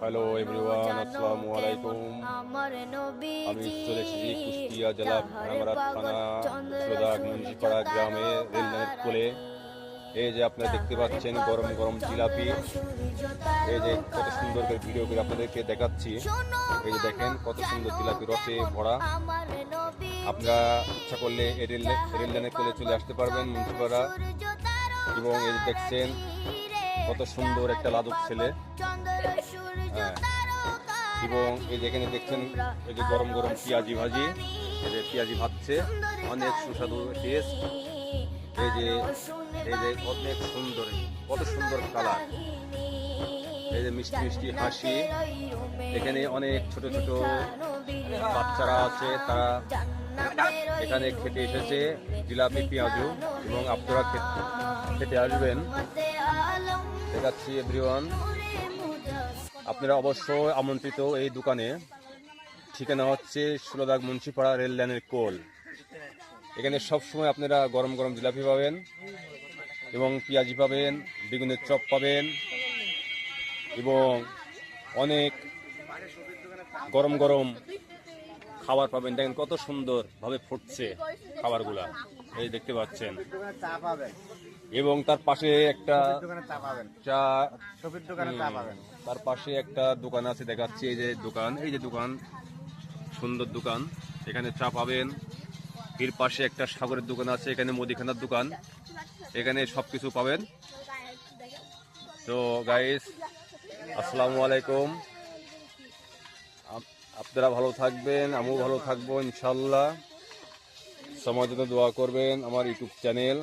Hello everyone, আসসালামু আলাইকুম। আমি চলে এসেছি কুষ্টিয়া জেলা ভাঙামারা থানা সোদাগ মুন্সিপাড়া গ্রামে রেললাইনের কোলে। এই যে আপনারা দেখতে পাচ্ছেন গরম গরম জিলাপি। এই যে কত সুন্দর করে ভিডিও করে আপনাদেরকে দেখাচ্ছি। এই যে দেখেন কত সুন্দর জিলাপি রসে ভরা। আপনারা ইচ্ছা করলে এই রেললাইনের কোলে চলে আসতে পারবেন মুন্সিপাড়া। এবং এই যে দেখছেন কত সুন্দর একটা লাজুক ছেলে। হ্যাঁ, এবং এই যেখানে দেখছেন এই যে গরম গরম পেঁয়াজি ভাজি, এই যে পেঁয়াজি ভাজছে, অনেক সুস্বাদু টেস্ট। এই যে অনেক সুন্দর, কত সুন্দর কালার। এই যে মিষ্টি মিষ্টি হাসি। এখানে অনেক ছোট ছোট বাচ্চারা আছে, তারা এখানে খেতে এসেছে জিলাপি পেঁয়াজু, এবং আপনারা খেতে আসবেন। দেখাচ্ছি এভরিওয়ান, আপনারা অবশ্যই আমন্ত্রিত এই দোকানে। ঠিকানা হচ্ছে সোদাগ মুন্সিপাড়া রেল লাইনের কোল। এখানে সবসময় আপনারা গরম গরম জিলাপি পাবেন, এবং পেঁয়াজি পাবেন, বেগুনের চপ পাবেন, এবং অনেক গরম গরম খাবার পাবেন। দেখেন কত সুন্দর ভাবে ফুটছে খাবারগুলা, এই দেখতে পাচ্ছেন। এবং তার পাশে একটা তার পাশে একটা দোকান আছে, দেখাচ্ছি। এই যে দোকান, এই যে দোকান, সুন্দর দোকান। এখানে চা পাবেন। এর পাশে একটা সাগরের দোকান আছে, এখানে মুদিখানার দোকান। এখানে সবকিছু পাবেন। তো গাইস, আসসালামু আলাইকুম। আপনারা ভালো থাকবেন, আমিও ভালো থাকবো ইনশাল্লাহ। সময় জন্য দোয়া করবেন। আমার ইউটিউব চ্যানেল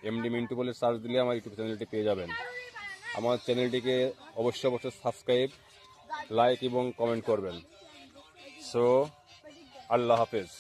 এমডি মিন্টু বলে সার্চ দিলে আমার ইউটিউব চ্যানেলটি পেয়ে যাবেন। আমার চ্যানেলটিকে অবশ্যই সাবস্ক্রাইব, লাইক এবং কমেন্ট করবেন। সো আল্লাহ হাফেজ।